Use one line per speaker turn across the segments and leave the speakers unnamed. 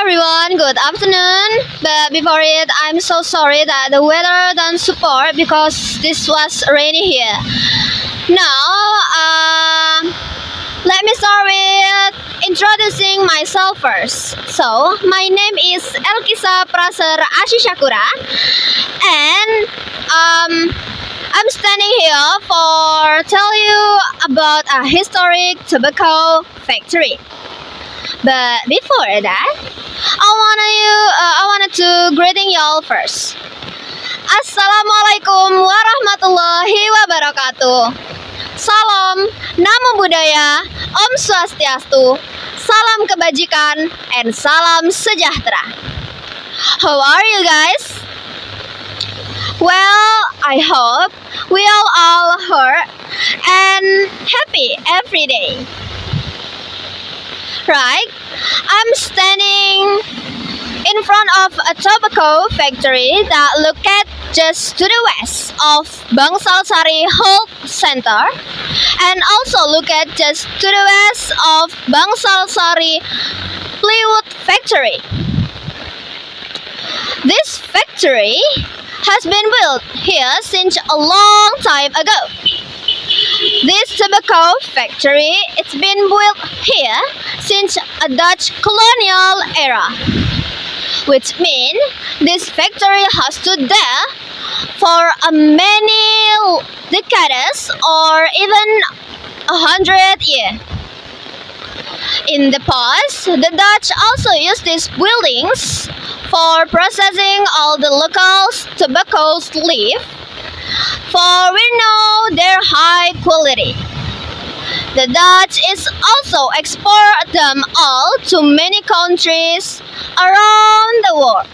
everyone, good afternoon. But before it, I'm so sorry that the weather don't support because this was rainy here. Now, let me start with introducing myself first. So, my name is Elqisa Praser Asysyakura, and I'm standing here for tell you about a historic tobacco factory. But before that, I wanted to greeting y'all first. Assalamualaikum warahmatullahi wabarakatuh. Salam, Namo Buddhaya, Om Swastiastu, Salam Kebajikan, and Salam Sejahtera. How are you guys? Well, I hope we are all heard and happy every day. Right? I'm standing in front of a tobacco factory that located just to the west of Bangsal-Sari Health Center, and also located just to the west of Bangsal-Sari Plywood Factory. This factory has been built here since a long time ago. This tobacco factory, it's been built here since a Dutch colonial era, which means this factory has stood there for many decades or even 100 years. In the past, the Dutch also used these buildings for processing all the local tobacco leaf, for we know their high quality. The Dutch is also export them all to many countries around the world.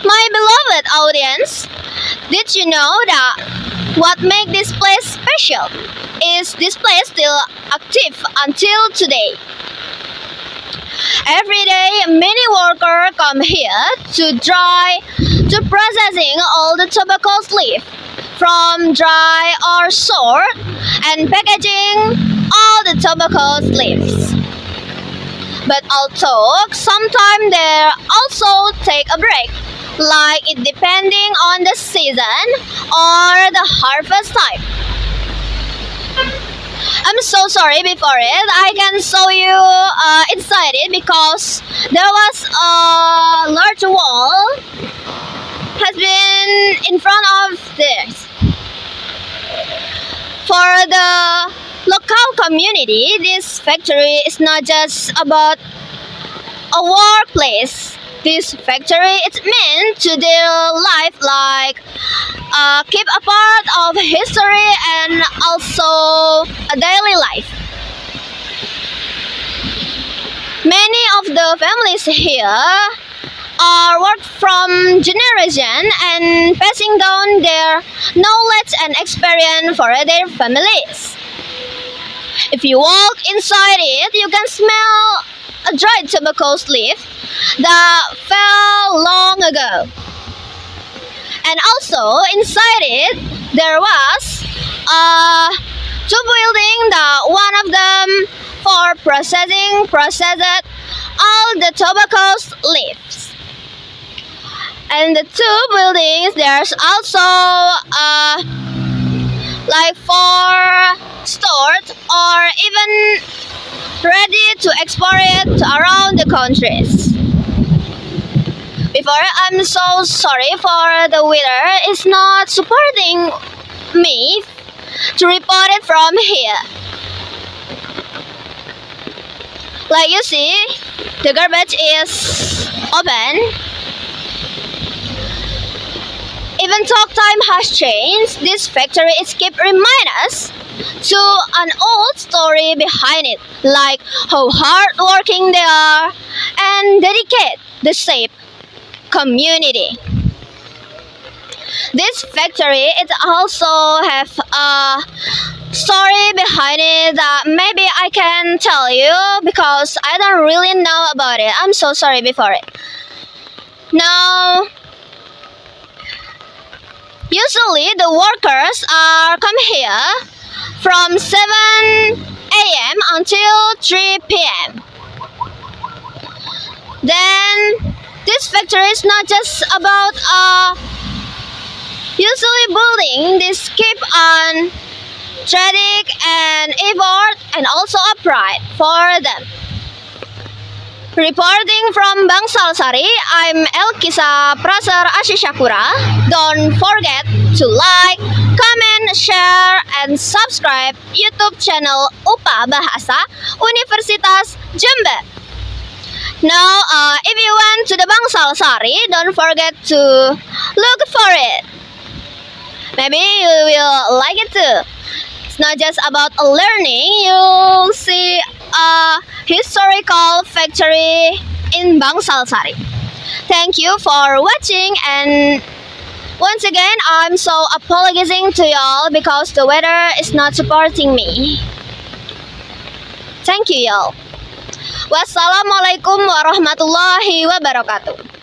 My beloved audience, did you know that what makes this place special is this place still active until today? Every day, many workers come here to processing all the tobacco leaf, from dry or short, and packaging all the tobacco leaves. But also, sometimes they also take a break, like it depending on the season or the harvest time. I'm so sorry before it. I can show you inside it because there was a large wall has been in front of this. For the local community, this factory is not just about a workplace. This factory is meant to their life like keep a part of history and also a daily life. Many of the families here are work from generation and passing down their knowledge and experience for their families. If you walk inside it, you can smell a dried tobacco leaf that fell long ago. And also inside it, there was two buildings that one of them for processed all the tobacco leaves. And the two buildings, there's also like for stored or even ready to export it around the countries. Before, I'm so sorry for the weather. It's not supporting me to report it from here. Like you see, the garbage is open. Even though time has changed, this factory is keep remind us to an old story behind it, like how hard working they are and dedicated the shape community. This factory, it also have a story behind it that maybe I can tell you because I don't really know about it. I'm so sorry before it. Now, usually the workers are come here from 7 a.m. until 3 p.m. Then this factory is not just about usually building. This keep on tragic and effort and also a pride for them. Reporting from Bangsal Sari, I'm Elqisa Praser Asysyakura. Don't forget to like, comment, share, and subscribe YouTube channel UPA Bahasa Universitas Jember. Now, if you went to the Bangsal Sari, don't forget to look for it. Maybe you will like it too. It's not just about learning. You'll see a historical factory in Bangsal Sari. Thank you for watching, and once again, I'm so apologizing to y'all because the weather is not supporting me. Thank you y'all. Wassalamualaikum warahmatullahi wabarakatuh.